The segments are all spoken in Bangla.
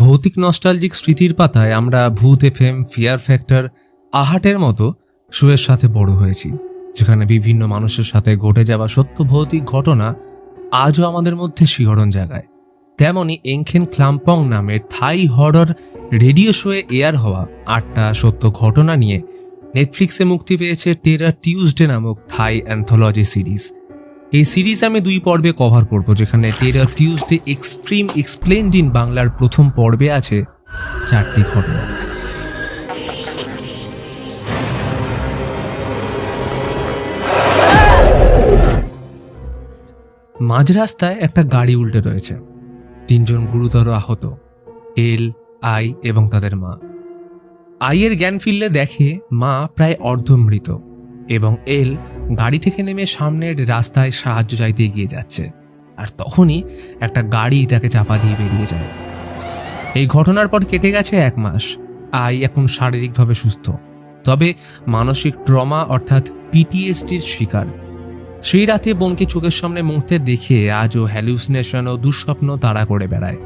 ভৌতিক নস্টালজিক স্মৃতির পাতায় আমরা ভূত এফএম, ফিয়ার ফ্যাক্টর, আহাটের মতো শোয়ের সাথে বড় হয়েছি, যেখানে বিভিন্ন মানুষের সাথে ঘটে যাওয়া সত্য ভৌতিক ঘটনা আজও আমাদের মধ্যে শিহরণ জাগায়। তেমনই এংখেন ক্লাম্পং নামের থাই হরর রেডিও শোয়ে এয়ার হওয়া 8টা সত্য ঘটনা নিয়ে নেটফ্লিক্সে মুক্তি পেয়েছে টেরার টিউসডে নামক থাই অ্যান্থোলজি সিরিজ। এই সিরিজ আমি 2 পর্বে কভার করব, যেখানে terror Tuesday extreme explained in বাংলার প্রথম পর্বে আছে 4টি ঘটনা। মাঝ রাস্তায় একটা গাড়ি উল্টে রয়েছে, 3 জন গুরুতর আহত, এল, আই এবং তাদের মা। আইয়ের জ্ঞান ফিরলে দেখে মা প্রায় অর্ধমৃত এবং এল গাড়ি থেকে নেমে সামনের রাস্তায় সাহায্য চাইতে এগিয়ে যাচ্ছে, আর তখনই একটা গাড়ি তাকে চাপা দিয়ে বেরিয়ে যায়। এই ঘটনার পর কেটে গেছে 1 মাস। আই এখন শারীরিকভাবে সুস্থ, তবে মানসিক ট্রমা অর্থাৎ পিটিএসডির শিকার। সেই রাতে বোনকে চোখের সামনে মরতে দেখে আজও হ্যালুসিনেশন ও দুঃস্বপ্ন তাড়া করে বেড়ায়।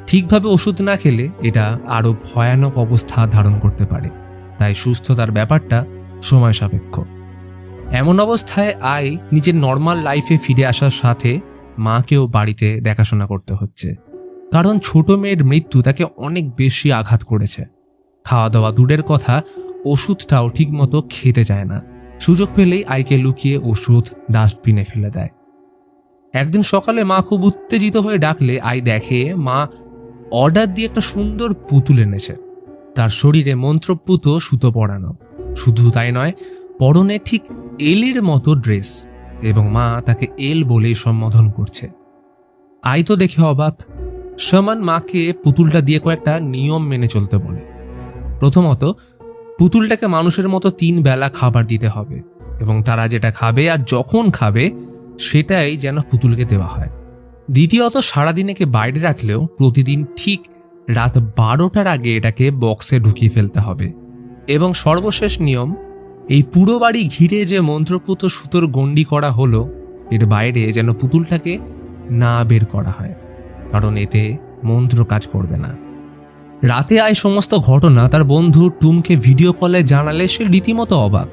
ঠিকভাবে ওষুধ না খেলে এটা আরও ভয়ানক অবস্থা ধারণ করতে পারে, তাই সুস্থতার ব্যাপারটা সময় সাপেক্ষ। এমন অবস্থায় আই নিজের নর্মাল লাইফে ফিরে আসার সাথে মাকেও বাড়িতে দেখাশোনা করতে হচ্ছে, কারণ ছোট মেয়ের মৃত্যু তাকে অনেক বেশি আঘাত করেছে। খাওয়া দাওয়া দূরের কথা, ওষুধটাও ঠিকমতো খেতে চায় না। সুযোগ পেলেই আইকে লুকিয়ে ওষুধ ডাস্টবিনে ফেলে দেয়। একদিন সকালে মা খুব উত্তেজিত হয়ে ডাকলে আই দেখে মা অর্ডার দিয়ে একটা সুন্দর পুতুল এনেছে, তার শরীরে মন্ত্রপুত সুতো পরানো। শুধু তাই নয়, পরনে ঠিক এলের মতো ড্রেস, এবং মা তাকে এল বলেই সম্বোধন করছে। আই তো দেখে অবাক। সমান মাকে পুতুলটা দিয়ে কয়েকটা নিয়ম মেনে চলতে বলে। প্রথমত, পুতুলটাকে মানুষের মতো 3 বেলা খাবার দিতে হবে, এবং তারা যেটা খাবে আর যখন খাবে সেটাই যেন পুতুলকে দেওয়া হয়। দ্বিতীয়ত, সারাদিন একে বাইরে রাখলেও প্রতিদিন ঠিক রাত 12টার আগে এটাকে বক্সে ঢুকিয়ে ফেলতে হবে। এবং সর্বশেষ নিয়ম, এই পুরো বাড়ি ঘিরে যে মন্ত্রপুত সুতোর গণ্ডি করা হলো, এর বাইরে যেন পুতুলটাকে না বের করা হয়, কারণ এতে মন্ত্র কাজ করবে না। রাতে আয় সমস্ত ঘটনা তার বন্ধু টুমকে ভিডিও কলে জানালে সে রীতিমতো অবাক।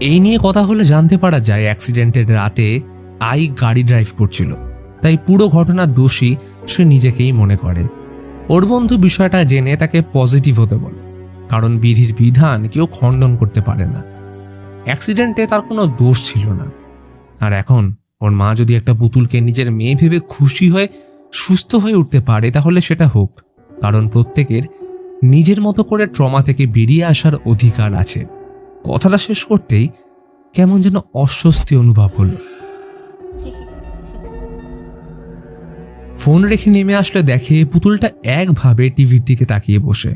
এই নিয়ে কথা হলে জানতে পারা যায় অ্যাক্সিডেন্টের রাতে আই গাড়ি ড্রাইভ করছিল, তাই পুরো ঘটনার দোষী সে নিজেকেই মনে করে। ওর বন্ধু বিষয়টা জেনে তাকে পজিটিভ হতে বলে, কারণ বিধির বিধান কেউ খণ্ডন করতে পারে না। অ্যাক্সিডেন্টে তার কোনো দোষ ছিল না, আর এখন ওর মা যদি একটা পুতুলকে নিজের মেয়ে ভেবে খুশি হয়ে সুস্থ হয়ে উঠতে পারে, তাহলে সেটা হোক, কারণ প্রত্যেকের নিজের মতো করে ট্রমা থেকে বেরিয়ে আসার অধিকার আছে। কথাটা শেষ করতেই কেমন যেন অস্বস্তি অনুভব হলো। ফোন রেখে নেমে আসলে দেখে পুতুলটা একভাবে টিভির দিকে তাকিয়ে বসে।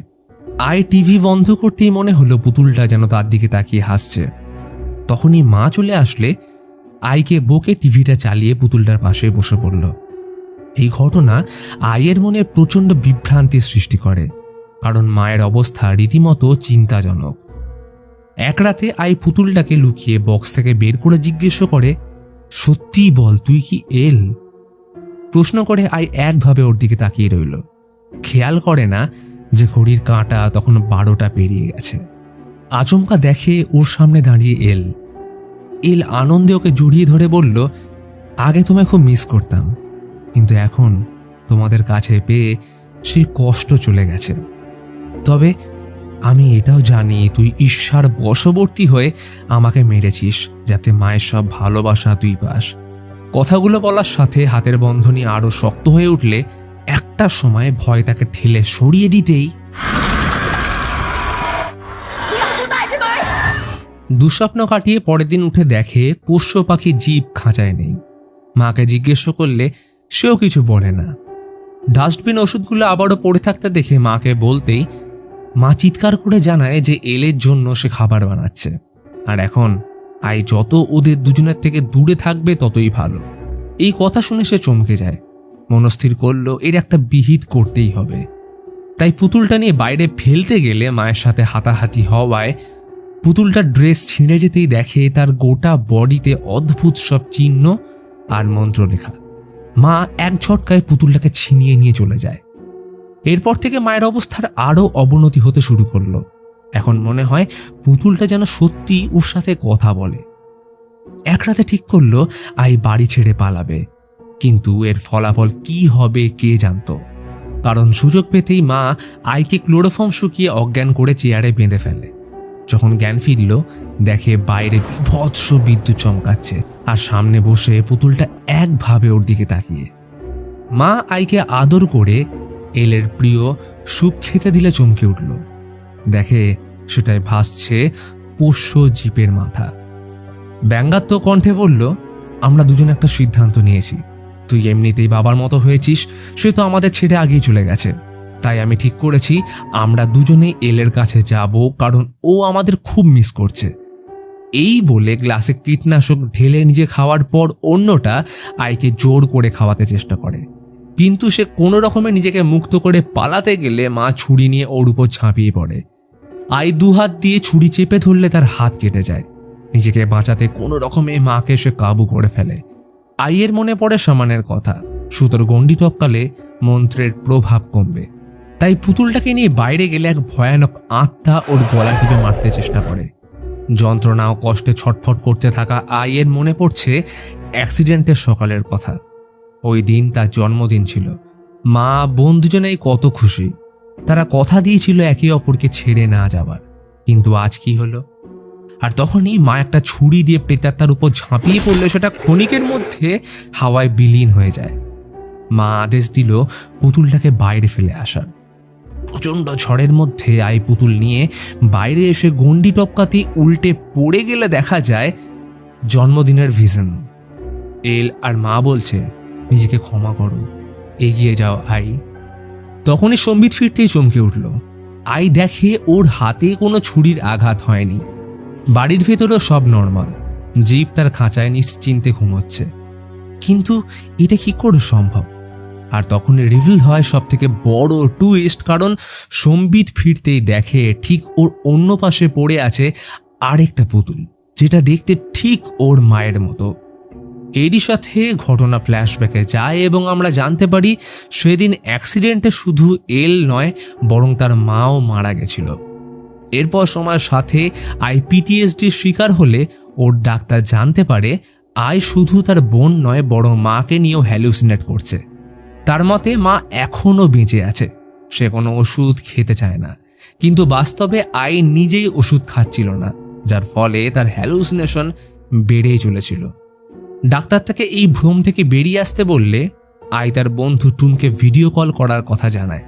আই টিভি বন্ধ করতেই মনে হলো পুতুলটা যেন তার দিকে তাকিয়ে হাসছে। তখনই মা চলে আসলে আইকে বকে টিভিটা চালিয়ে পুতুলটার পাশে বসে পড়ল। এই ঘটনা আইয়ের মনে প্রচণ্ড বিভ্রান্তির সৃষ্টি করে, কারণ মায়ের অবস্থা রীতিমতো চিন্তাজনক। এক রাতে আই পুতুলটাকে লুকিয়ে বক্স থেকে বের করে জিজ্ঞেস করে, সত্যিই বল, তুই কি এল? প্রশ্ন করে আই একভাবে ওর দিকে তাকিয়ে রইল, খেয়াল করে না যে ঘড়ির কাঁটা তখন 12টা পেরিয়ে গেছে। আচমকা দেখে ওর সামনে দাঁড়িয়ে এল। এল আনন্দে ওকে জড়িয়ে ধরে বলল, আগে তোমায় খুব মিস করতাম, কিন্তু এখন তোমাদের কাছে পেয়ে সেই কষ্ট চলে গেছে। তবে আমি এটাও জানি তুই ঈর্ষার বশবর্তী হয়ে আমাকে মেরেছিস, যাতে মায়ের সব ভালোবাসা তুই পাস। কথাগুলো বলার সাথে হাতের বন্ধনী আরো শক্ত হয়ে উঠলে একটা সময় ভয় তাকে ঠেলে সরিয়ে দিতেই দুঃস্বপ্ন কাটিয়ে পরের দিন উঠে দেখে পোষ্য পাখি জিভ খাঁচায় নেই। মাকে জিজ্ঞেস করলে সেও কিছু বলে না। ডাস্টবিন ওষুধগুলো আবারও পড়ে থাকতে দেখে মাকে বলতেই মা চিৎকার করে জানায় যে এলের জন্য সে খাবার বানাচ্ছে, আর এখন আই যত ওদের দুজনের থেকে দূরে থাকবে ততই ভালো। এই কথা শুনে সে চমকে যায়, মনস্থির করলো এর একটা বিহিত করতেই হবে। তাই পুতুলটা নিয়ে বাইরে ফেলতে গেলে মায়ের সাথে হাতাহাতি হওয়ায় পুতুলটার ড্রেস ছিঁড়ে যেতেই দেখে তার গোটা বডিতে অদ্ভুত সব চিহ্ন আর মন্ত্র লেখা। মা এক ঝটকায় পুতুলটাকে ছিনিয়ে নিয়ে চলে যায়। এরপর থেকে মায়ের অবস্থার আরও অবনতি হতে শুরু করলো। এখন মনে হয় পুতুলটা যেন সত্যি ওর সাথে কথা বলে। এক রাতে ঠিক করলো আই বাড়ি ছেড়ে পালাবে, কিন্তু এর ফলাফল কি হবে কে জানতো। কারণ সুযোগ পেতেই মা আইকে ক্লোরোফর্ম শুকিয়ে অজ্ঞান করে চেয়ারে বেঁধে ফেলে। যখন জ্ঞান ফিরল, দেখে বাইরে বিভৎস বিদ্যুৎ চমকাচ্ছে, আর সামনে বসে পুতুলটা একভাবে ওর দিকে তাকিয়ে। মা আইকে আদর করে এলের প্রিয় স্যুপ খেতে দিলে চমকে উঠল। দেখে সেটাই ভাসছে পোষ্য জিপের মাথা। ব্যঙ্গাত্মক কণ্ঠে বলল, আমরা দুজন একটা সিদ্ধান্ত নিয়েছি। তুই এমনিতেই বাবার মতো হয়েছিস, সে তো আমাদের ছেড়ে আগেই চলে গেছে। তাই আমি ঠিক করেছি আমরা দুজনেই এলের কাছে যাব, কারণ ও আমাদের খুব মিস করছে। এই বলে গ্লাসে কীটনাশক ঢেলে নিজে খাওয়ার পর অন্যটা আইকে জোর করে খাওয়াতে চেষ্টা করে, কিন্তু সে কোনো রকমে নিজেকে মুক্ত করে পালাতে গেলে মা ছুরি নিয়ে ওর উপর ঝাঁপিয়ে পড়ে। আই দুহাত দিয়ে ছুরি চেপে ধরলে তার হাত কেটে যায়। নিজেকে বাঁচাতে কোনো রকমে মাকে সে কাবু করে ফেলে। আইয়ের মনে পড়ে সামানের কথা, সুতোর গণ্ডি টপকালে মন্ত্রের প্রভাব কমবে। তাই পুতুলটাকে নিয়ে বাইরে গেলে এক ভয়ানক আত্মা ওর গলা টিপে মারতে চেষ্টা করে। যন্ত্রণা ও কষ্টে ছটফট করতে থাকা আইয়ের মনে পড়ছে অ্যাক্সিডেন্টের সকালের কথা। ওই দিন তার জন্মদিন ছিল। মা বোন দুজনেই কত খুশি। তারা কথা দিয়েছিল একে অপরকে ছেড়ে না যাবার, কিন্তু আজ কি হলো? আর তখনই মা একটা ছুরি দিয়ে প্রেতাত্মার উপর ঝাঁপিয়ে পড়লে সেটা ক্ষণিকের মধ্যে হাওয়ায় বিলীন হয়ে যায়। মা আদেশ দিল পুতুলটাকে বাইরে ফেলে আসার। প্রচণ্ড ঝড়ের মধ্যে আই পুতুল নিয়ে বাইরে এসে গণ্ডি টপকাতে উল্টে পড়ে গেলে দেখা যায় জন্মদিনের ভিশন। এল আর মা বলছে, নিজেকে ক্ষমা করো, এগিয়ে যাও আই। তখনই সম্বিত ফিরতেই চমকে উঠল। আই দেখে ওর হাতে কোনো ছুরির আঘাত হয়নি। বাড়ির ভেতরেও সব নর্মাল। জীব তার খাঁচায় নিশ্চিন্তে ঘুমোচ্ছে। কিন্তু এটা কি করে সম্ভব? আর তখনই রিভিল হয় সব থেকে বড় টুইস্ট, কারণ সম্বিত ফিরতেই দেখে ঠিক ওর অন্য পাশে পড়ে আছে আরেকটা পুতুল, যেটা দেখতে ঠিক ওর মায়ের মতো। এরই সাথে ঘটনা ফ্ল্যাশব্যাকে যায় এবং আমরা জানতে পারি সেদিন অ্যাক্সিডেন্টে শুধু এল নয়, বরং তার মাও মারা গেছিল। এরপর সময়ের সাথে আই পিটিএসডির শিকার হলে ওর ডাক্তার জানতে পারে আই শুধু তার বোন নয়, বরং মাকে নিয়েও হ্যালুসিনেট করছে। তার মতে মা এখনও বেঁচে আছে, সে কোনো ওষুধ খেতে চায় না, কিন্তু বাস্তবে আই নিজেই ওষুধ খাচ্ছিল না, যার ফলে তার হ্যালুসিনেশন বেড়েই চলেছিল। ডাক্তার তাকে এই ভ্রম থেকে বেরিয়ে আসতে বললে আই তার বন্ধু টুমকে ভিডিও কল করার কথা জানায়।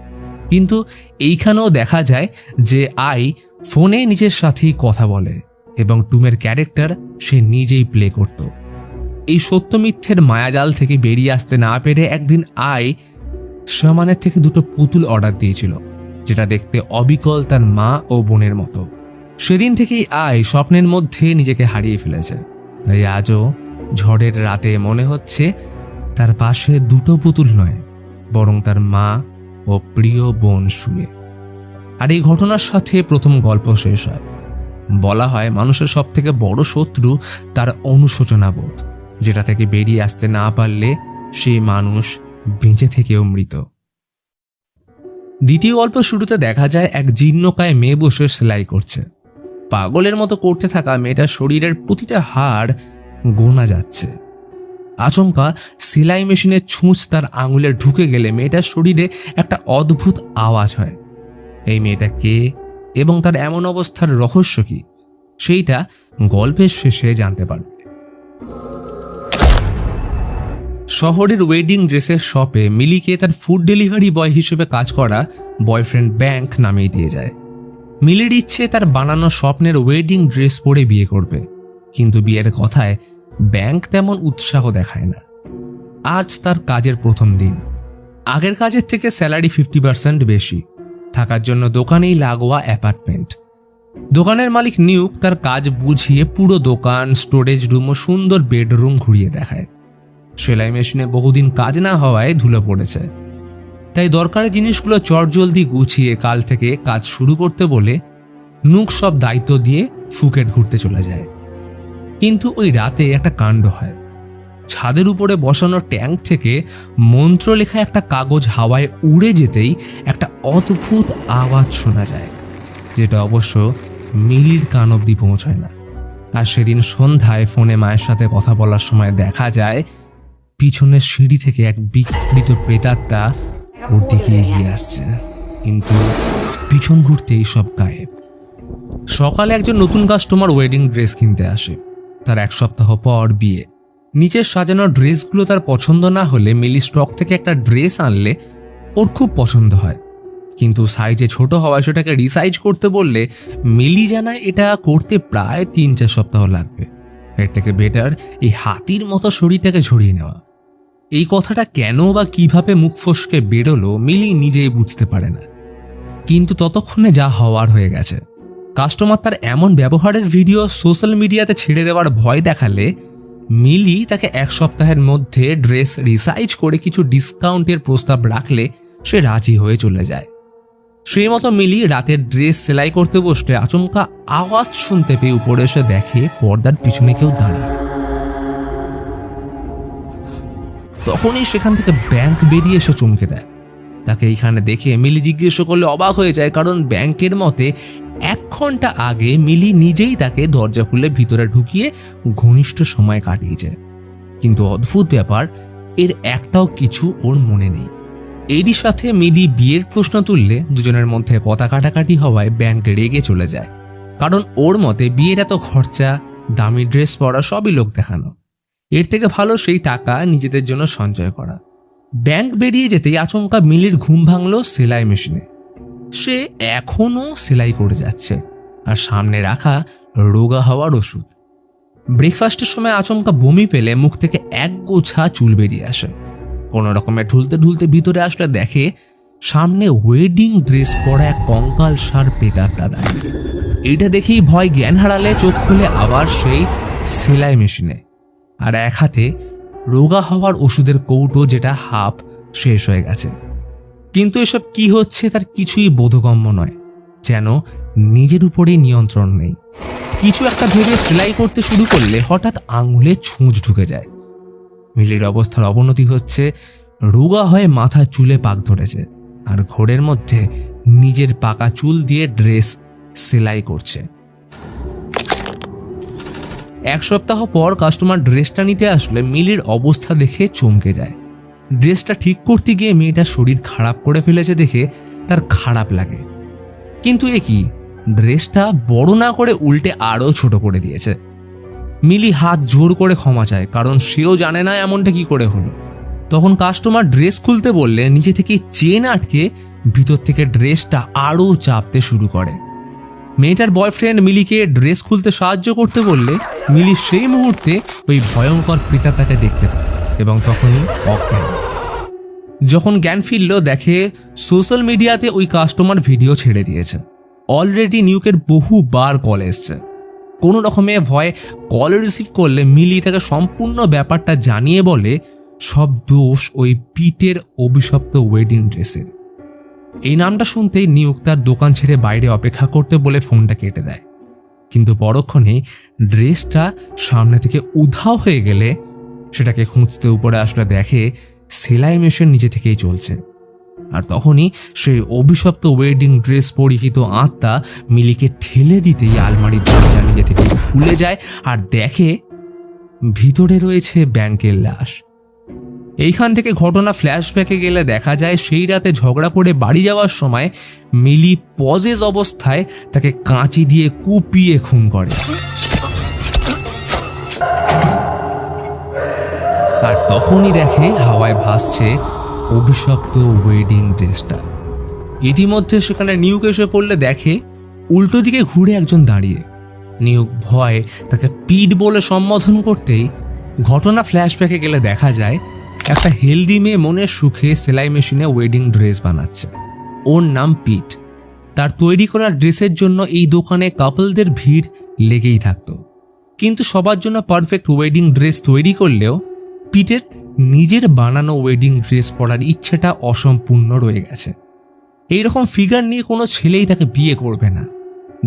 কিন্তু এইখানেও দেখা যায় যে আই ফোনে নিজের সাথেই কথা বলে এবং টুমের ক্যারেক্টার সে নিজেই প্লে করত। এই সত্য মিথ্যের মায়াজাল থেকে বেরিয়ে আসতে না পেরে একদিন আই সামানের থেকে দুটো পুতুল অর্ডার দিয়েছিল, যেটা দেখতে অবিকল তার মা ও বোনের মতো। সেদিন থেকেই আই স্বপ্নের মধ্যে নিজেকে হারিয়ে ফেলেছে। তাই আজও ঝড়ের রাতে মনে হচ্ছে তার পাশে দুটো পুতুল নয়, বরং তার মা ও প্রিয় বোন শুয়ে। আর এই ঘটনার সাথে প্রথম গল্প শেষ হয়। বলা হয় মানুষের সব থেকে বড় শত্রু তার অনুশোচনা বোধ, যেটা থেকে বেরিয়ে আসতে না পারলে সেই মানুষ বেঁচে থেকেও মৃত। দ্বিতীয় গল্প শুরুতে দেখা যায় এক জীর্ণকায় মেয়ে বসে সেলাই করছে। পাগলের মতো করতে থাকা মেয়েটার শরীরের প্রতিটা হাড় গোনা যাচ্ছে। আচমকা সেলাই মেশিনের ছুঁচ তার আঙুলে ঢুকে গেলে মেয়েটার শরীরে একটা অদ্ভুত আওয়াজ হয়। এই মেয়েটা কে এবং তার এমন অবস্থার রহস্য কি, সেইটা গল্পের শেষে জানতে পারবে। শহরের ওয়েডিং ড্রেসের শপে মিলিকে তার ফুড ডেলিভারি বয় হিসেবে কাজ করা বয়ফ্রেন্ড ব্যাংক নামিয়ে দিয়ে যায়। মিলির ইচ্ছে তার বানানো স্বপ্নের ওয়েডিং ড্রেস পরে বিয়ে করবে, কিন্তু বিয়ের কথায় ব্যাংক তেমন উৎসাহ দেখায় না। আজ তার কাজের প্রথম দিন। আগের কাজের থেকে স্যালারি 50% বেশি, থাকার জন্য দোকানেই লাগোয়া অ্যাপার্টমেন্ট। দোকানের মালিক নিউক তার কাজ বুঝিয়ে পুরো দোকান, স্টোরেজ রুম ও সুন্দর বেডরুম ঘুরিয়ে দেখায়। সেলাই মেশিনে বহুদিন কাজ না হওয়ায় ধুলো পড়েছে, তাই দরকারি জিনিসগুলো চটজলদি গুছিয়ে কাল থেকে কাজ শুরু করতে বলে নুক সব দায়িত্ব দিয়ে ফুকেট ঘুরতে চলে যায়। কিন্তু ওই রাতে একটা কাণ্ড হয়। ছাদের উপরে বসানো ট্যাঙ্ক থেকে মন্ত্র লেখা একটা কাগজ হাওয়ায় উড়ে যেতেই একটা অদ্ভুত আওয়াজ শোনা যায়, যেটা অবশ্য মিলির কান অব্দি পৌঁছায় না। আর সেদিন সন্ধ্যায় ফোনে মায়ের সাথে কথা বলার সময় দেখা যায় পিছনের সিঁড়ি থেকে এক বিকৃত প্রেতাত্মা ওর দিকে এগিয়ে আসছে, কিন্তু পিছন ঘুরতেই সব গায়েব। সকালে একজন নতুন কাস্টমার ওয়েডিং ড্রেস কিনতে আসে। তার 1 সপ্তাহ পর বিয়ে। নিচের সাজানো ড্রেসগুলো তার পছন্দ না হলে মিলি স্টক থেকে একটা ড্রেস আনলে ওর খুব পছন্দ হয়, কিন্তু সাইজে ছোট হওয়ায় সেটাকে রিসাইজ করতে বললে মিলি জানায় এটা করতে প্রায় 3-4 সপ্তাহ লাগবে। এর থেকে বেটার এই হাতির মতো শরীরটাকে ঝরিয়ে নেওয়া। এই কথাটা কেন বা কিভাবে মুখ ফসকে বেরোলো মিলি নিজেই বুঝতে পারে না, কিন্তু ততক্ষণে যা হওয়ার হয়ে গেছে। কাস্টমার তার এমন ব্যবহারের ভিডিও সোশ্যাল মিডিয়াতে ছেড়ে দেওয়ার ভয় দেখালে মিলি তাকে 1 সপ্তাহের মধ্যে ড্রেস রিসাইজ করে কিছু ডিসকাউন্টের প্রস্তাব রাখলে সে রাজি হয়ে চলে যায়। সেই মতো মিলি রাতের ড্রেস সেলাই করতে বসলে আচমকা আওয়াজ শুনতে পেয়ে উপরে এসে দেখে পর্দার পিছনে কেউ দাঁড়িয়ে। তখনই সেখান থেকে ব্যাংক বেরিয়ে এসে চমকে দেয়। তাকে এইখানে দেখে মিলি জিজ্ঞেস করলে অবাক হয়ে যায়, কারণ ব্যাংকের মতে 1 ঘন্টা আগে মিলি নিজেই তাকে দরজা খুলে ভিতরে ঢুকিয়ে ঘনিষ্ঠ সময় কাটিয়েছে। কিন্তু অদ্ভুত ব্যাপার, এর একটাও কিছু ওর মনে নেই। এরই সাথে মিলি বিয়ের প্রশ্ন তুললে দুজনের মধ্যে কথা কাটাকাটি হওয়ায় ব্যাংক রেগে চলে যায়, কারণ ওর মতে বিয়ের এত খরচা, দামি ড্রেস পরা সবই লোক দেখানো। এর থেকে ভালো সেই টাকা নিজেদের জন্য সঞ্চয় করা। ব্যাংক বেরিয়ে যেতেই আচমকা মিলির ঘুম ভাঙল সেলাই মেশিনে। সে এখনও সেলাই করে যাচ্ছে, আর সামনে রাখা রোগা হওয়ার ওষুধ। ব্রেকফাস্টের সময় আচমকা বমি পেলে মুখ থেকে এক গোছা চুল বেরিয়ে আসে। কোনো রকমে ঢুলতে ঢুলতে ভিতরে আসলে দেখে সামনে ওয়েডিং ড্রেস পরা এক কঙ্কাল সার প্রেতাত্মা দাঁড়িয়ে। এটা দেখেই ভয় জ্ঞান হারালে চোখ খুলে আবার সেই সেলাই মেশিনে, আর এক হাতে রোগা হওয়ার ওষুধের কৌটো, যেটা হাফ শেষ হয়ে গেছে। কিন্তু এসব কি হচ্ছে তার কিছুই বোধগম্য নয়, যেন নিজের উপরেই নিয়ন্ত্রণ নেই। কিছু একটা ভেবে সেলাই করতে শুরু করলে হঠাৎ আঙুলে ছুঁচ ঢুকে যায়। মিলির অবস্থার অবনতি হচ্ছে, রোগা হয়ে মাথায় চুলে পাক ধরেছে, আর ঘোরের মধ্যে নিজের পাকা চুল দিয়ে ড্রেস সেলাই করছে। 1 সপ্তাহ পর কাস্টমার ড্রেসটা নিতে আসলে মিলির অবস্থা দেখে চমকে যায়। ড্রেসটা ঠিক করতে গিয়ে মেয়েটার শরীর খারাপ করে ফেলেছে দেখে তার খারাপ লাগে, কিন্তু এ কি, ড্রেসটা বড় না করে উল্টে আরও ছোট করে দিয়েছে। মিলি হাত জোর করে ক্ষমা চায়, কারণ সেও জানে না এমনটা কি করে হলো। তখন কাস্টমার ড্রেস খুলতে বললে নিজে থেকে চেন আটকে ভিতর থেকে ড্রেসটা আরও চাপতে শুরু করে। মেয়েটার বয়ফ্রেন্ড মিলিকে ড্রেস খুলতে সাহায্য করতে বললে মিলি সেই মুহূর্তে ওই ভয়ঙ্কর প্রেতাত্মাকে দেখতে পায় এবং তখনই অজ্ঞান। যখন জ্ঞান ফিরল দেখে সোশ্যাল মিডিয়াতে ওই কাস্টমার ভিডিও ছেড়ে দিয়েছে। অলরেডি নিউকের বহুবার কল এসছে। কোনো রকমে ভয়ে কল রিসিভ করলে মিলি তাকে সম্পূর্ণ ব্যাপারটা জানিয়ে বলে সব দোষ ওই পিটের অভিশপ্ত ওয়েডিং ড্রেসের। এই নামটা শুনতেই নিউক তার দোকান ছেড়ে বাইরে অপেক্ষা করতে বলে ফোনটা কেটে দেয়, কিন্তু পরক্ষণেই ড্রেসটা সামনে থেকে উধাও হয়ে গেলে সেটাকে খুঁজতে উপরে আসলে দেখে সেলাই মেশিন নিজে থেকেই চলছে। আর তখনই সেই অভিশপ্ত ওয়েডিং ড্রেস পরিহিত আত্মা মিলিকে ঠেলে দিতেই আলমারির দরজা নিজে থেকেই খুলে যায়, আর দেখে ভিতরে রয়েছে ব্যাংকের লাশ। এইখান থেকে ঘটনা ফ্ল্যাশব্যাকে গেলে দেখা যায় সেই রাতে ঝগড়া করে বাড়ি যাওয়ার সময় মিলি পজেস অবস্থায় তাকে কাঁচি দিয়ে কুপিয়ে খুন করে। আর তখনই দেখে হাওয়ায় ভাসছে অভিশপ্ত ওয়েডিং ড্রেসটা। ইতিমধ্যে সেখানে নিউক এসে পড়লে দেখে উল্টো দিকে ঘুরে একজন দাঁড়িয়ে। নিউক ভয় তাকে পিট বলে সম্বোধন করতেই ঘটনা ফ্ল্যাশব্যাকে গেলে দেখা যায় একটা হেলদি মেয়ে মনের সুখে সেলাই মেশিনে ওয়েডিং ড্রেস বানাচ্ছে। ওর নাম পিট। তার তৈরি করা ড্রেসের জন্য এই দোকানে কাপলদের ভিড় লেগেই থাকতো, কিন্তু সবার জন্য পারফেক্ট ওয়েডিং ড্রেস তৈরি করলেও পিটের নিজের বানানো ওয়েডিং ড্রেস পরার ইচ্ছেটা অসম্পূর্ণ রয়ে গেছে। এইরকম ফিগার নিয়ে কোনো ছেলেই তাকে বিয়ে করবে না।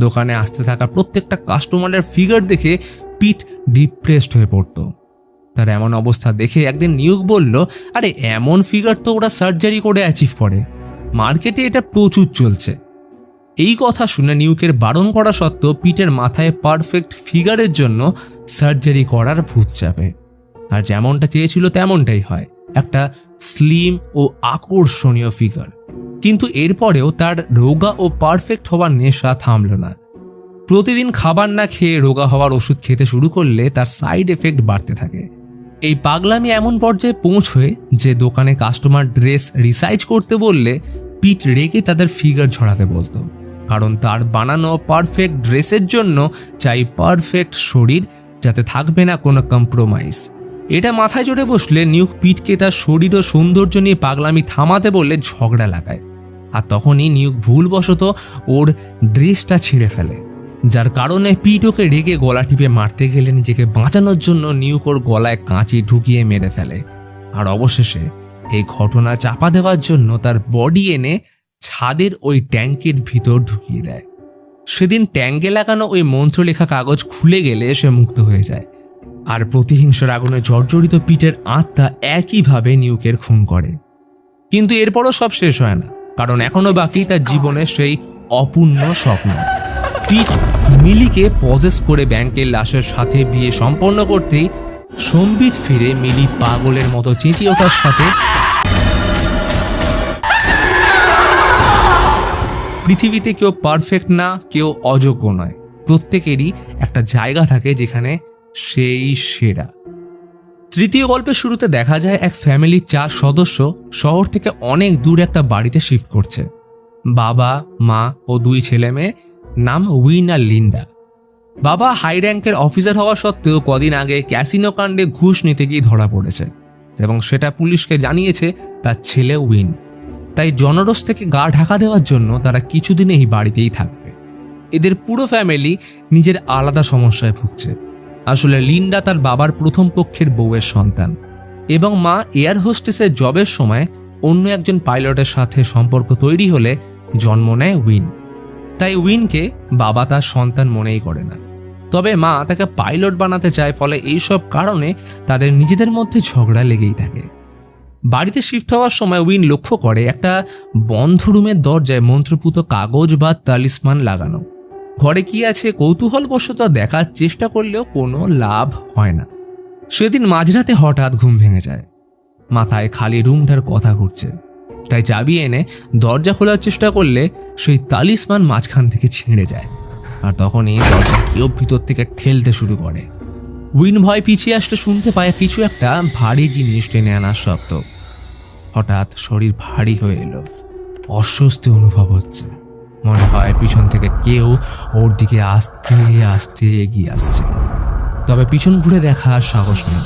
দোকানে আসতে থাকা প্রত্যেকটা কাস্টমারের ফিগার দেখে পিট ডিপ্রেসড হয়ে পড়ত। তার এমন অবস্থা দেখে একদিন নিয়োগ বলল, আরে এমন ফিগার তো ওরা সার্জারি করে অ্যাচিভ করে, মার্কেটে এটা প্রচুর চলছে। এই কথা শুনে নিউকের বারণ করা সত্ত্বেও পিটের মাথায় পারফেক্ট ফিগারের জন্য সার্জারি করার ভূত চাপে। আর যেমনটা চেয়েছিল তেমনটাই হয়, একটা স্লিম ও আকর্ষণীয় ফিগার। কিন্তু এরপরেও তার রোগা ও পারফেক্ট হওয়ার নেশা থামল না। প্রতিদিন খাবার না খেয়ে রোগা হওয়ার ওষুধ খেতে শুরু করলে তার সাইড এফেক্ট বাড়তে থাকে। এই পাগলামি এমন পর্যায়ে পৌঁছয় যে দোকানে কাস্টমার ড্রেস রিসাইজ করতে বললে পিট রেগে তাদের ফিগার ঝরাতে বলতো, কারণ তার বানানো পারফেক্ট ড্রেসের জন্য চাই পারফেক্ট শরীর, যাতে থাকবে না কোনো কম্প্রোমাইজ। এটা মাথায় চড়ে বসলে নিউক পিটকে তার শরীর ও সৌন্দর্য নিয়ে পাগলামি থামাতে বললে ঝগড়া লাগায়। আর তখনই নিউক ভুলবশত ওর ড্রেসটা ছিঁড়ে ফেলে, যার কারণে পিট ওকে রেগে গলা টিপে মারতে গেলে নিজেকে বাঁচানোর জন্য নিউক ওর গলায় কাঁচি ঢুকিয়ে মেরে ফেলে। আর অবশেষে এই ঘটনা চাপা দেওয়ার জন্য তার বডি এনে ছাদের ওই ট্যাঙ্কের ভিতর ঢুকিয়ে দেয়। সেদিন ট্যাঙ্কে লাগানো ওই মন্ত্রলেখা কাগজ খুলে গেলে সে মুক্ত হয়ে যায়। আর প্রতিহিংসার আগুনে জর্জরিত পিটের আত্মা একইভাবে নিউকের খুন করে। কিন্তু এরপরও সব শেষ হয় না, কারণ এখনো বাকি তার জীবনের সেই অপূর্ণ স্বপ্ন। পিট মিলিকে পজেস করে ব্যাংকের লাশের সাথে বিয়ে সম্পন্ন করতেই সম্বিত ফিরে মিলি পাগলের মতো চেঁচিয়ে ওঠার সাথে পৃথিবীতে কেউ পারফেক্ট না, কেউ অযোগ্য নয়, প্রত্যেকেরই একটা জায়গা থাকে যেখানে সেই সেরা। তৃতীয় গল্পের শুরুতে দেখা যায় এক ফ্যামিলির 4 সদস্য শহর থেকে অনেক দূর একটা বাড়িতে শিফট করছে। বাবা, মা ও 2 ছেলে মেয়ে, নাম উইন আর লিন্ডা। বাবা হাই র্যাঙ্কের অফিসার হওয়া সত্ত্বেও কদিন আগে ক্যাসিনো কাণ্ডে ঘুষ নিতে গিয়ে ধরা পড়েছে এবং সেটা পুলিশকে জানিয়েছে তার ছেলে উইন। তাই জনরোষ থেকে গা ঢাকা দেওয়ার জন্য তারা কিছুদিন এই বাড়িতেই থাকবে। এদের পুরো ফ্যামিলি নিজের আলাদা সমস্যায় ভুগছে। আসলে লিন্ডা তার বাবার প্রথম পক্ষের বউয়ের সন্তান এবং মা এয়ার হোস্টেসের জবের সময় অন্য একজন পাইলটের সাথে সম্পর্ক তৈরি হলে জন্ম নেয় উইন। তাই উইনকে বাবা তার সন্তান মনেই করে না, তবে মা তাকে পাইলট বানাতে চায়। ফলে এইসব কারণে তাদের নিজেদের মধ্যে ঝগড়া লেগেই থাকে। বাড়িতে শিফট হওয়ার সময় উইন লক্ষ্য করে একটা বন্ধ রুমের দরজায় মন্ত্রপুত কাগজ বা তালিসমান লাগানো। ঘরে কি আছে কৌতূহলবশত দেখার চেষ্টা করলেও কোনো লাভ হয় না। সেদিন মাঝরাতে হঠাৎ ঘুম ভেঙে যায়, মাথায় খালি রুমটার কথা ঘুরছে। তাই চাবি এনে দরজা খোলার চেষ্টা করলে সেই তালিসমান মাঝখান থেকে ছিঁড়ে যায়। আর তখনই দরজা কেউ ভিতর থেকে ঠেলতে শুরু করে। উইন ভয় পিছিয়ে আসলে শুনতে পায় কিছু একটা ভারী জিনিস টেনে আনার শব্দ। হঠাৎ শরীর ভারী হয়ে এলো, অস্বস্তি অনুভব হচ্ছে। মনে হয় পিছন থেকে কেউ ওর দিকে আস্তে আস্তে এগিয়ে আসছে, তবে পিছন ঘুরে দেখার সাহস নেই।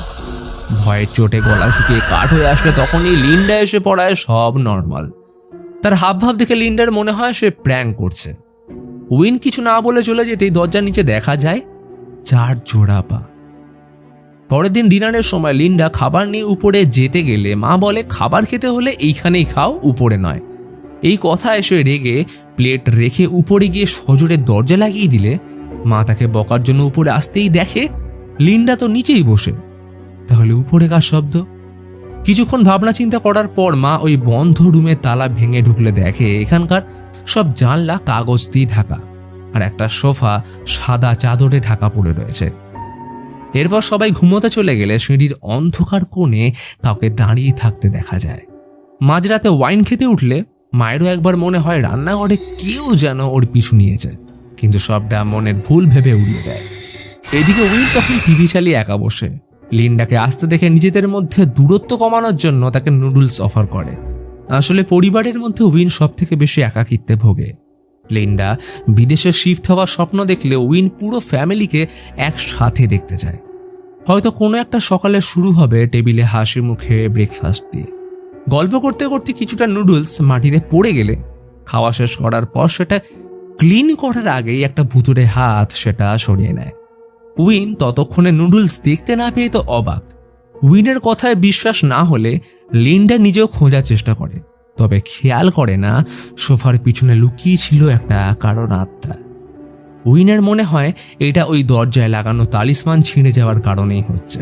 ভয়ের চোটে গলা শুকিয়ে কাঠ হয়ে আসলে তখনই লিন্ডা এসে পড়ায় সব নর্মাল। তার হাবভাব দেখে লিন্ডার মনে হয় সে প্র্যাঙ্ক করছে। উইন কিছু না বলে চলে যেতেই দরজার নিচে দেখা যায় 4 জোড়া পা। পরের দিন ডিনারের সময় লিন্ডা খাবার নিয়ে উপরে যেতে গেলে মা বলে, খাবার খেতে হলে এইখানেই খাও, উপরে নয়। এই কথা এসে রেগে প্লেট রেখে উপরে গিয়ে সজোরে দরজা লাগিয়ে দিলে মা তাকে বকার জন্য উপরে আসতেই দেখে লিন্ডা তো নিচেই বসে। তাহলে উপরে কার শব্দ? কিছুক্ষণ ভাবনা চিন্তা করার পর মা ওই বন্ধ রুমের তালা ভেঙে ঢুকলে দেখে এখানকার সব জানলা কাগজ দিয়ে ঢাকা আর একটা সোফা সাদা চাদরে ঢাকা পড়ে রয়েছে। এরপর সবাই ঘুমোতে চলে গেলে সিঁড়ির অন্ধকার কোণে কাউকে দাঁড়িয়ে থাকতে দেখা যায়। মাঝরাতে ওয়াইন খেতে উঠলে মায়েরও একবার মনে হয় রান্নাঘরে কেউ যেন ওর পিছু নিয়েছে, কিন্তু সবটা মনের ভুল ভেবে উড়িয়ে দেয়। এদিকে উইন তখন টিভি চালিয়ে একা বসে। লিন্ডাকে আসতে দেখে নিজেদের মধ্যে দূরত্ব কমানোর জন্য তাকে নুডলস অফার করে। আসলে পরিবারের মধ্যে উইন সব থেকে বেশি একাকিত্বে ভোগে। লিন্ডা বিদেশে শিফট হওয়ার স্বপ্ন দেখলে উইন পুরো ফ্যামিলিকে একসাথে দেখতে চায়। হয়তো কোনো একটা সকালে শুরু হবে টেবিলে হাসি মুখে ব্রেকফাস্ট দিয়ে। গল্প করতে করতে কিছুটা নুডলস মাটিতে পড়ে গেলে খাওয়া শেষ করার পর সেটা ক্লিন করার আগেই একটা ভুতুড়ে হাত সেটা সরিয়ে নেয়। উইন ততক্ষণে নুডলস দেখতে না পেয়ে তো অবাক। উইনের কথায় বিশ্বাস না হলে লিন্ডা নিজেও খোঁজার চেষ্টা করে, তবে খেয়াল করে না সোফার পিছনে লুকিয়ে ছিল একটা কারণ আত্মা। উইনের মনে হয় এটা ওই দরজায় লাগানো তালিসমান ছিঁড়ে যাওয়ার কারণেই হচ্ছে।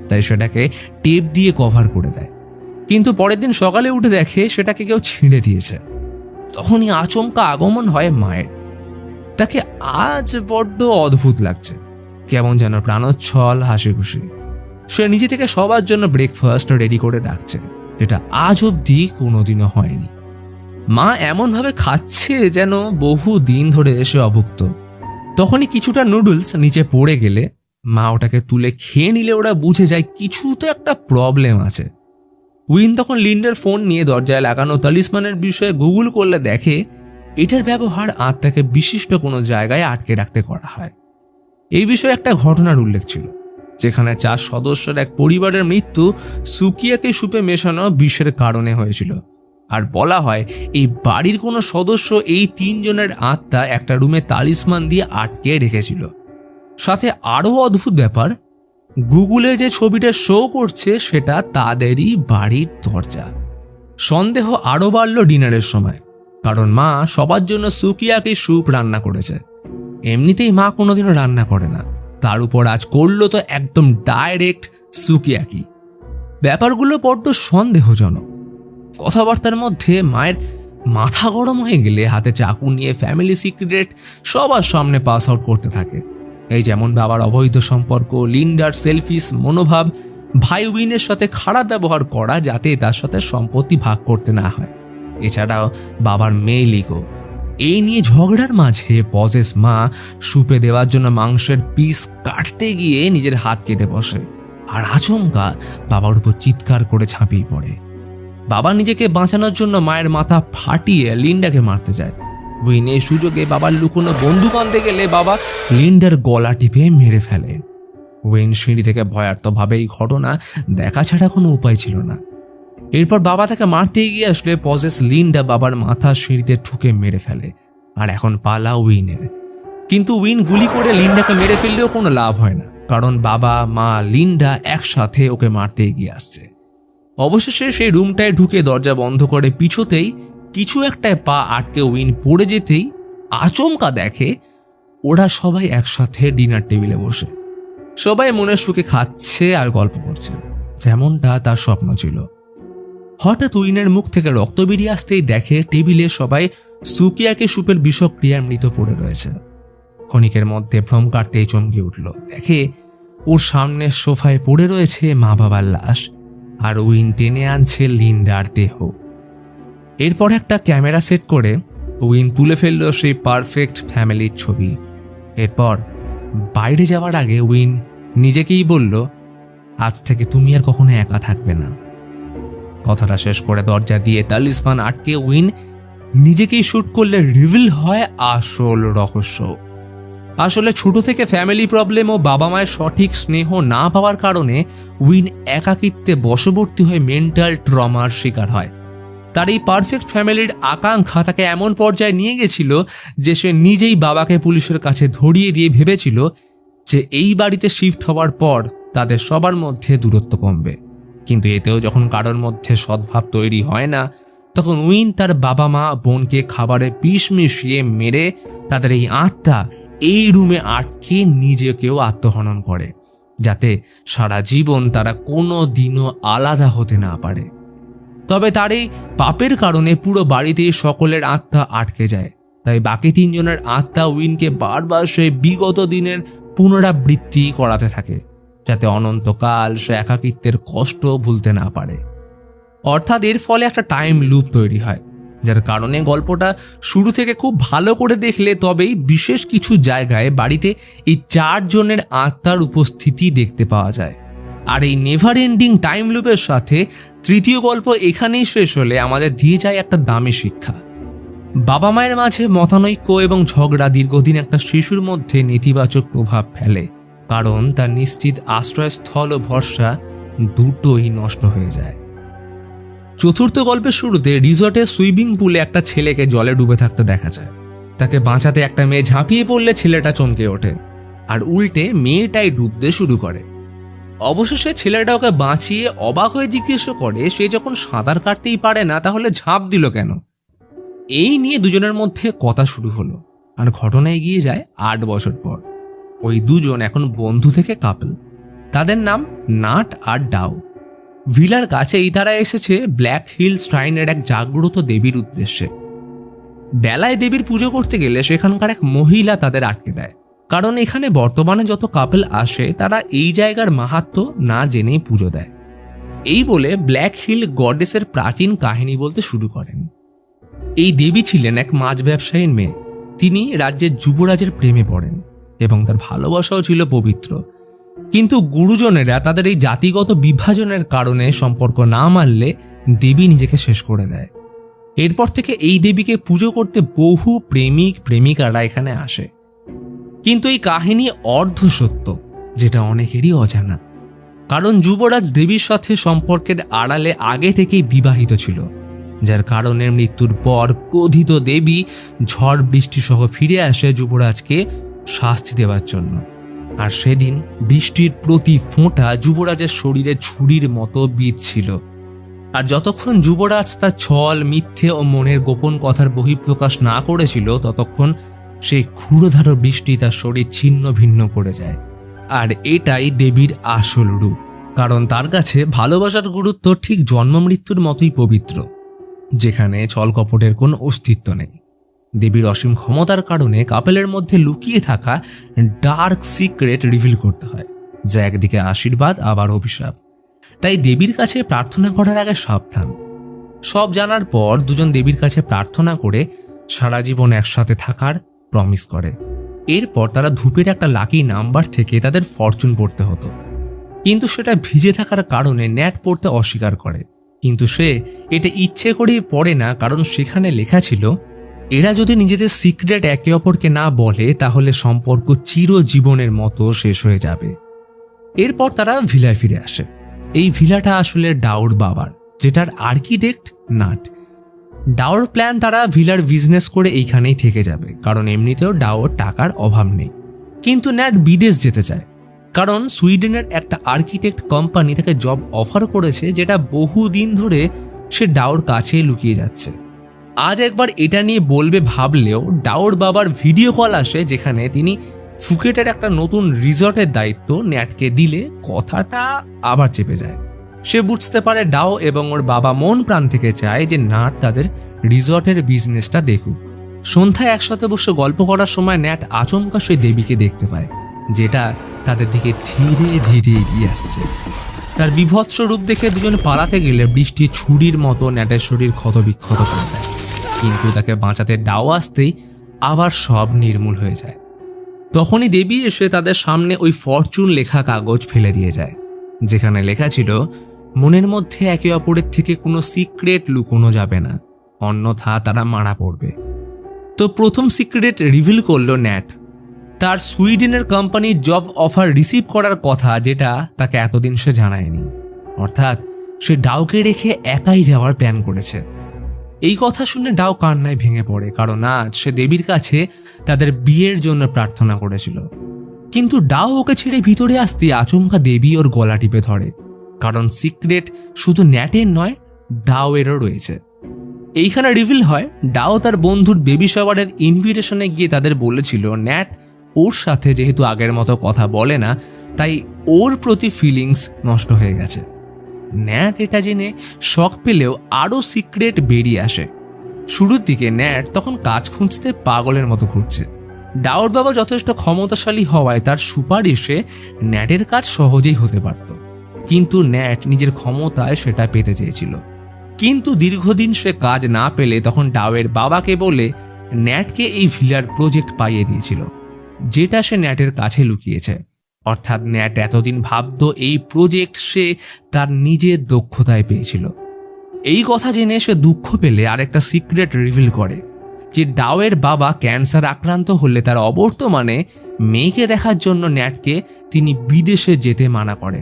তাই সেটাকে টেপ দিয়ে কভার করে দেয়। কিন্তু পরের দিন সকালে উঠে দেখে সেটাকে কেউ ছিঁড়ে দিয়েছে। তখনই আচমকা আগমন হয় মায়ের। তাকে আজ বড্ড অদ্ভুত লাগছে, কেমন যেন প্রাণোচ্ছল হাসি খুশি। সে নিজে থেকে সবার জন্য ব্রেকফাস্ট রেডি করে রাখছে, যেটা আজ অবধি কোনোদিনও হয়নি। মা এমনভাবে খাচ্ছে যেন বহু দিন ধরে সে অভুক্ত। তখনই কিছুটা নুডলস নিচে পড়ে গেলে মা ওটাকে তুলে খেয়ে নিলে ওরা বুঝে যায় কিছু তো একটা প্রবলেম আছে। উইন তখন লিন্ডার ফোন নিয়ে দরজায় লাগানো তালিসমানের বিষয়ে গুগল করলে দেখে এটার ব্যবহার আত্মাকে বিশিষ্ট কোনো জায়গায় আটকে রাখতে করা হয়। এই বিষয়ে একটা ঘটনার উল্লেখ ছিল, যেখানে 4 সদস্যের এক পরিবারের মৃত্যু সুকিয়াকে সুপে মেশানো বিষের কারণে হয়েছিল। আর বলা হয় এই বাড়ির কোনো সদস্য এই 3 জনের আত্মা একটা রুমে তালিসমান দিয়ে আটকে রেখেছিল। সাথে আরও অদ্ভুত ব্যাপার, গুগলে যে ছবিটা শো করছে সেটা তাদেরই বাড়ির দরজা। সন্দেহ আরও বাড়ল ডিনারের সময়, কারণ মা সবার জন্য সুকিয়াকে স্যুপ রান্না করেছে। এমনিতেই মা কোনোদিনও রান্না করে না, তার উপর আজ করলো তো একদম ডাইরেক্ট সুকিয়াকি। ব্যাপারগুলো বড্ড সন্দেহজনক। কথাবার্তার মধ্যে মায়ের মাথা গরম হয়ে গেলে হাতে চাকু নিয়ে ফ্যামিলি সিক্রেট সবার সামনে পাস আউট করতে থাকে। এই যেমন বাবার অবৈধ সম্পর্ক, লিন্ডার সেলফিশ মনোভাব, ভাই উইনের সাথে খারাপ ব্যবহার করা যাতে তার সাথে সম্পত্তি ভাগ করতে না হয়, এছাড়াও বাবার মেয়ে লিগো। এই নিয়ে ঝগড়ার মাঝে পজেস মা সুপে দেওয়ার জন্য মাংসের পিস কাটতে গিয়ে নিজের হাত কেটে বসে আর আচমকা বাবার উপর চিৎকার করে ঝাঁপিয়ে পড়ে। বাবা নিজেকে বাঁচানোর জন্য মায়ের মাথা ফাটিয়ে লিন্ডাকে মারতে যায়। উইন এই সুযোগে বাবার লুকোনো বন্দুক আনতে গেলে বাবা লিন্ডার গলা টিপে মেরে ফেলে। উইন সিঁড়ি থেকে ভয়ার্থভাবে এই ঘটনা দেখা ছাড়া কোনো উপায় ছিল না। এরপর বাবা তাকে মারতে গিয়ে আসলে পজেস লিন্ডা বাবার মাথা সিঁড়িতে ঠুকে মেরে ফেলে। আর এখন পালা উইনের। কিন্তু উইন গুলি করে লিন্ডাকে মেরে ফেললেও কোনো লাভ হয় না, কারণ বাবা মা লিন্ডা একসাথে ওকে মারতে এগিয়ে আসছে। অবশেষে সেই রুমটায় ঢুকে দরজা বন্ধ করে পিছুতেই কিছু একটায় পা আটকে উইন পড়ে যেতেই আচমকা দেখে ওরা সবাই একসাথে ডিনার টেবিলে বসে সবাই মনের সুখে খাচ্ছে আর গল্প করছে, যেমনটা তার স্বপ্ন ছিল। হঠাৎ উইনের মুখ থেকে রক্ত বেরিয়ে আসতেই দেখে টেবিলে সবাই সুকিয়াকে সুপের বিষক্রিয়ায় মৃত পড়ে রয়েছে। ক্ষণিকের মধ্যে ভ্রম কাটতেই চমকে উঠল, দেখে ওর সামনে সোফায় পড়ে রয়েছে মা বাবার লাশ, আর উইন টেনে আনছে লিন্ডার দেহ। এরপর একটা ক্যামেরা সেট করে উইন তুলে ফেলল সেই পারফেক্ট ফ্যামিলির ছবি। এরপর বাইরে যাওয়ার আগে উইন নিজেকেই বলল, আজ থেকে তুমি আর কখনো একা থাকবে না। কথাটা শেষ করে দরজা দিয়ে তালিসমান আটকে উইন নিজেকেই শুট করলে রিভিল হয় আসল রহস্য। আসলে ছোট থেকে ফ্যামিলি প্রবলেম ও বাবা মায়ের সঠিক স্নেহ না পাওয়ার কারণে উইন একাকিত্বে বশবর্তী হয়ে মেন্টাল ট্রমার শিকার হয়। তার এই পারফেক্ট ফ্যামিলির আকাঙ্ক্ষা তাকে এমন পর্যায়ে নিয়ে গেছিল যে সে নিজেই বাবাকে পুলিশের কাছে ধরিয়ে দিয়ে ভেবেছিল যে এই বাড়িতে শিফট হওয়ার পর তাদের সবার মধ্যে দূরত্ব কমবে। কিন্তু এতেও যখন কারোর মধ্যে সদ্ভাব তৈরি হয় না, তখন উইন তার বাবা মা বোনকে খাবারে বিষ মিশিয়ে মেরে তাদের এই আত্মা এই রুমে আটকে নিজেকেও আত্মহনন করে, যাতে সারা জীবন তারা কোনো দিনও আলাদা হতে না পারে। তবে তার এই পাপের কারণে পুরো বাড়িতেই সকলের আত্মা আটকে যায়। তাই বাকি 3 জনের আত্মা উইনকে বারবার সে বিগত দিনের পুনরাবৃত্তি করাতে থাকে, যাতে অনন্তকাল সে একাকিত্বের কষ্ট ভুলতে না পারে। অর্থাৎ এর ফলে একটা টাইম লুপ তৈরি হয়, যার কারণে গল্পটা শুরু থেকে খুব ভালো করে দেখলে তবেই বিশেষ কিছু জায়গায় বাড়িতে এই 4 জনের আত্মার উপস্থিতি দেখতে পাওয়া যায়। আর এই নেভার এন্ডিং টাইম লুপের সাথে তৃতীয় গল্প এখানেই শেষ হলে আমাদের দিয়ে যায় একটা দামি শিক্ষা। বাবা মায়ের মাঝে মতানৈক্য এবং ঝগড়া দীর্ঘদিন একটা শিশুর মধ্যে নেতিবাচক প্রভাব ফেলে, কারণ তার নিশ্চিত আশ্রয়স্থল ও ভরসা দুটোই নষ্ট হয়ে যায়। চতুর্থ গল্পের শুরুতে রিসর্টের সুইমিং পুলে একটা ছেলেকে জলে ডুবে থাকতে দেখা যায়। তাকে বাঁচাতে একটা মেয়ে ঝাঁপিয়ে পড়লে ছেলেটা চমকে ওঠে, আর উল্টে মেয়েটাই ডুবতে শুরু করে। অবশেষে ছেলেটা ওকে বাঁচিয়ে অবাক হয়ে জিজ্ঞেস করে সে যখন সাঁতার কাটতেই পারে না তাহলে ঝাঁপ দিল কেন। এই নিয়ে দুজনের মধ্যে কথা শুরু হলো, আর ঘটনা এগিয়ে যায় 8 বছর পর। ওই দুজন এখন বন্ধু থেকে কাপল। তাদের নাম নাট আর ডাও। ভিলার কাছেই তারা এসেছে ব্ল্যাক হিল শ্রাইনের এক জাগ্রত দেবীর উদ্দেশ্যে। বেলায় দেবীর পুজো করতে গেলে সেখানকার এক মহিলা তাদের আটকে দেয়, কারণ এখানে বর্তমানে যত কাপল আসে তারা এই জায়গার মাহাত্ম্য না জেনেই পুজো দেয়। এই বলে ব্ল্যাক হিল গডেসের প্রাচীন কাহিনী বলতে শুরু করেন। এই দেবী ছিলেন এক মাছ ব্যবসায়ীর মেয়ে। তিনি রাজ্যের যুবরাজের প্রেমে পড়েন এবং তার ভালোবাসাও ছিল পবিত্র। কিন্তু গুরুজনেরা তাদের এই জাতিগত বিভাজনের কারণে সম্পর্ক না মানলে দেবী নিজেকে শেষ করে দেয়। এরপর থেকে এই দেবীকে পুজো করতে বহু প্রেমিক প্রেমিকারা এখানে আসে। কিন্তু এই কাহিনী অর্ধ সত্য, যেটা অনেকেরই অজানা। কারণ যুবরাজ দেবীর সাথে সম্পর্কের আড়ালে আগে থেকেই বিবাহিত ছিল, যার কারণে মৃত্যুর পর ক্রোধিত দেবী ঝড় বৃষ্টি সহ ফিরে আসে যুবরাজকে শাস্তি দেওয়ার জন্য। আর সেদিন বৃষ্টির প্রতি ফোঁটা যুবরাজের শরীরে ছুরির মতো বিঁধছিল। আর যতক্ষণ যুবরাজ তার ছল, মিথ্যে ও মনের গোপন কথার বহিঃপ্রকাশ না করেছিল, ততক্ষণ সেই ক্ষুরধার বৃষ্টি তার শরীর ছিন্ন ভিন্ন করে যায়। আর এটাই দেবীর আসল রূপ, কারণ তার কাছে ভালোবাসার গুরুত্ব ঠিক জন্ম মৃত্যুর মতোই পবিত্র, যেখানে ছল কপটের কোনো অস্তিত্ব নেই। দেবীর অসীম ক্ষমতার কারণে কাপেলের মধ্যে লুকিয়ে থাকা ডার্ক সিক্রেট রিভিল করতে হয়, যা একদিকে আশীর্বাদ আবার অভিশাপ। তাই দেবীর কাছে প্রার্থনা করার আগে সাবধান। সব জানার পর দুজন দেবীর কাছে প্রার্থনা করে সারা জীবন একসাথে থাকার প্রমিস করে। এরপর তারা ধূপের একটা লাকি নাম্বার থেকে তাদের ফরচুন পড়তে হতো, কিন্তু সেটা ভিজে থাকার কারণে ন্যাট পড়তে অস্বীকার করে। কিন্তু সে এটা ইচ্ছে করেই পড়ে না, কারণ সেখানে লেখা ছিল এরা যদি নিজেদের সিক্রেট একে অপরকে না বলে তাহলে সম্পর্ক চিরজীবনের মতো শেষ হয়ে যাবে। এরপর তারা ভিলায় ফিরে আসে। এই ভিলাটা আসলে ডাওর বাবার, যেটার আর্কিটেক্ট নাট। ডাওর প্ল্যান তারা ভিলার বিজনেস করে এইখানেই থেকে যাবে, কারণ এমনিতেও ডাওর টাকার অভাব নেই। কিন্তু ন্যাট বিদেশ যেতে চায়, কারণ সুইডেনের একটা আর্কিটেক্ট কোম্পানি তাকে জব অফার করেছে, যেটা বহুদিন ধরে সে ডাওর কাছে লুকিয়ে যাচ্ছে। আজ একবার এটা নিয়ে বলবে ভাবলেও ডাওর বাবার ভিডিও কল আসে, যেখানে তিনি ফুকেটের একটা নতুন রিসর্টের দায়িত্ব ন্যাটকে দিলে কথাটা আবার চেপে যায়। সে বুঝতে পারে ডাও এবং ওর বাবা মন প্রাণ থেকে চায় যে নাট তাদের রিসর্টের বিজনেসটা দেখুক। সন্ধ্যায় একসাথে বসে গল্প করার সময় ন্যাট আচমকা সেই দেবীকে দেখতে পায়, যেটা তাদের দিকে ধীরে ধীরে এগিয়ে আসছে। তার বিভৎস রূপ দেখে দুজন পালাতে গেলে বৃষ্টি ছুরির মতো ন্যাটের শরীর ক্ষতবিক্ষত করে যায়। কিন্তু তাকে বাঁচাতে ডাও আসতেই আবার সব নির্মূল হয়ে যায়। তখনই দেবী এসে তাদের সামনে ওই ফরচুন লেখা কাগজ ফেলে দিয়ে যায়, যেখানে লেখা ছিল মনের মধ্যে একে অপরের থেকে কোনো সিক্রেট লুকোনো যাবে না, অন্যথা তারা মারা পড়বে। তো প্রথম সিক্রেট রিভিল করলো ন্যাট। তার সুইডেনের কোম্পানির জব অফার রিসিভ করার কথা, যেটা তাকে এতদিন সে জানায়নি। অর্থাৎ সে ডাওকে রেখে একাই যাওয়ার প্ল্যান করেছে। এই কথা শুনে ডাও কান্নায় ভেঙে পড়ে, কারণ আজ সে দেবীর কাছে তাদের বিয়ের জন্য প্রার্থনা করেছিল। কিন্তু ডাও ওকে ছেড়ে ভিতরে আসতে আচমকা দেবী ওর গলা টিপে ধরে, কারণ সিক্রেট শুধু ন্যাটের নয়, ডাওয়েরও রয়েছে। এইখানে রিভিল হয় ডাও তার বন্ধুর বেবি শাওয়ারের ইনভিটেশনে গিয়ে তাদের বলেছিল ন্যাট ওর সাথে যেহেতু আগের মতো কথা বলে না, তাই ওর প্রতি ফিলিংস নষ্ট হয়ে গেছে। ন্যাট এটা জেনে শক পেলেও আরও সিক্রেট বেরিয়ে আসে। শুরুর দিকে ন্যাট তখন কাজ খুঁজতে পাগলের মতো ঘুরছে। ডাওর বাবা যথেষ্ট ক্ষমতাশালী হওয়ায় তার সুপারিশে ন্যাটের কাজ সহজেই হতে পারত, কিন্তু ন্যাট নিজের ক্ষমতায় সেটা পেতে চেয়েছিল। কিন্তু দীর্ঘদিন সে কাজ না পেলে তখন ডাওয়ের বাবাকে বলে ন্যাটকে এই ভিলার প্রজেক্ট পাইয়ে দিয়েছিল, যেটা সে ন্যাটের কাছে লুকিয়েছে। অর্থাৎ ন্যাট এতদিন ভাবত এই প্রজেক্ট সে তার নিজের দক্ষতায় পেয়েছিল। এই কথা জেনে সে দুঃখ পেলে আরেকটা সিক্রেট রিভিল করে যে ডাওয়ের বাবা ক্যান্সার আক্রান্ত হলে তার অবর্তমানে মেয়েকে দেখার জন্য ন্যাটকে তিনি বিদেশে যেতে মানা করে।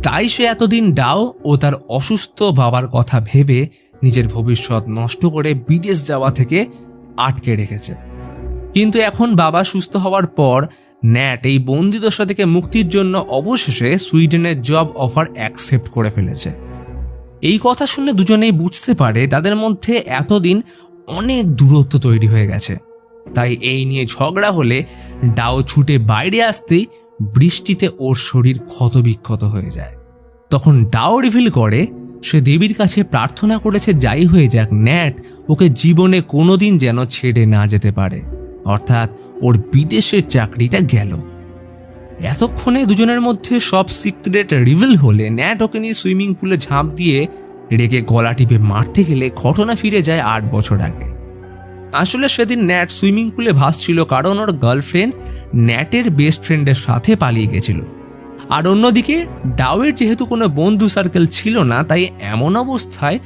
তাই সে এতদিন ডাও ও তার অসুস্থ বাবার কথা ভেবে নিজের ভবিষ্যৎ নষ্ট করে বিদেশ যাওয়া থেকে আটকে রেখেছে। কিন্তু এখন বাবা সুস্থ হওয়ার পর ন্যাট এই বন্দিদশা থেকে মুক্তির জন্য অবশেষে সুইডেনের জব অফার অ্যাকসেপ্ট করে ফেলেছে। এই কথা শুনে দুজনেই বুঝতে পারে তাদের মধ্যে এতদিন অনেক দূরত্ব তৈরি হয়ে গেছে। তাই এই নিয়ে ঝগড়া হলে ডাও ছুটে বাইরে আসতেই বৃষ্টিতে ওর শরীর ক্ষতবিক্ষত হয়ে যায়। তখন ডাও রিভিল করে সে দেবীর কাছে প্রার্থনা করেছে যাই হয়ে যাক ন্যাট ওকে জীবনে কোনোদিন যেন ছেড়ে না যেতে পারে, অর্থাৎ ওর বিদেশের চাকরিটা গেল। এতক্ষণে দুজনের মধ্যে সব সিক্রেট রিভিল হলে ন্যাট ওকে নিয়ে সুইমিং পুলে ঝাঁপ দিয়ে রেগে গলা টিপে মারতে গেলে ঘটনা ফিরে যায় 8 বছর আগে। আসলে সেদিন ন্যাট সুইমিং পুলে ভাসছিল কারণ ওর গার্লফ্রেন্ড ন্যাটের বেস্ট ফ্রেন্ডের সাথে পালিয়ে গেছিল। আর অন্যদিকে ডাওয়ের যেহেতু কোনো বন্ধু সার্কেল ছিল না, তাই এমন অবস্থায়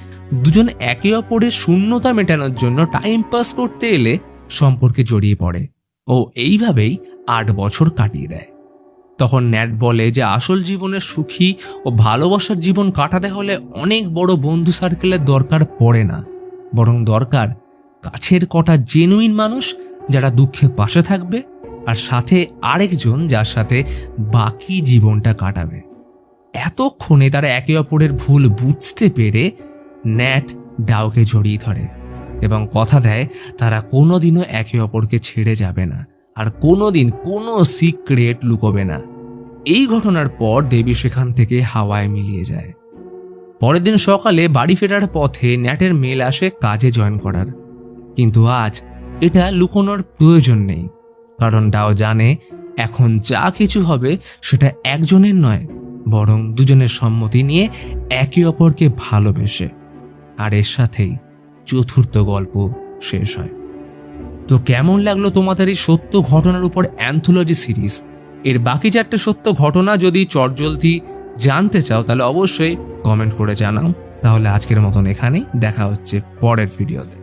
দুজন একে অপরের শূন্যতা মেটানোর জন্য টাইম পাস করতে এলে সম্পর্কে জড়িয়ে পড়ে ও এইভাবেই 8 বছর কাটিয়ে দেয়। তখন ন্যাট বলে যে আসল জীবনের সুখী ও ভালোবাসার জীবন কাটাতে হলে অনেক বড় বন্ধু সার্কেলের দরকার পড়ে না, বরং দরকার কাছের কটা জেনুইন মানুষ যারা দুঃখে পাশে থাকবে আর সাথে আরেকজন যার সাথে বাকি জীবনটা কাটাবে। এতক্ষণে তারা একে অপরের ভুল বুঝতে পেরে ন্যাট ডাওকে জড়িয়ে ধরে এবং কথা দেয় তারা কোনোদিনও একে অপরকে ছেড়ে যাবে না আর কোনোদিন কোনো সিক্রেট লুকোবে না। এই ঘটনার পর দেবী সেখান থেকে হাওয়ায় মিলিয়ে যায়। পরের দিন সকালে বাড়ি ফেরার পথে ন্যাটের মেল আসে কাজে জয়েন করার, কিন্তু আজ এটা লুকোনোর প্রয়োজন নেই, কারণ ডাও জানে এখন যা কিছু হবে সেটা একজনের নয়, বরং দুজনের সম্মতি নিয়ে একে অপরকে ভালোবেসে। আর এর সাথেই চতুর্থ গল্প শেষ হয়। তো কেমন লাগলো তোমাদের এই সত্য ঘটনার উপর অ্যান্থোলজি সিরিজ? এর বাকি 4টে সত্য ঘটনা যদি চটজলদি জানতে চাও তাহলে অবশ্যই কমেন্ট করে জানাও। তাহলে আজকের মতন এখানেই, দেখা হচ্ছে পরের ভিডিওতে।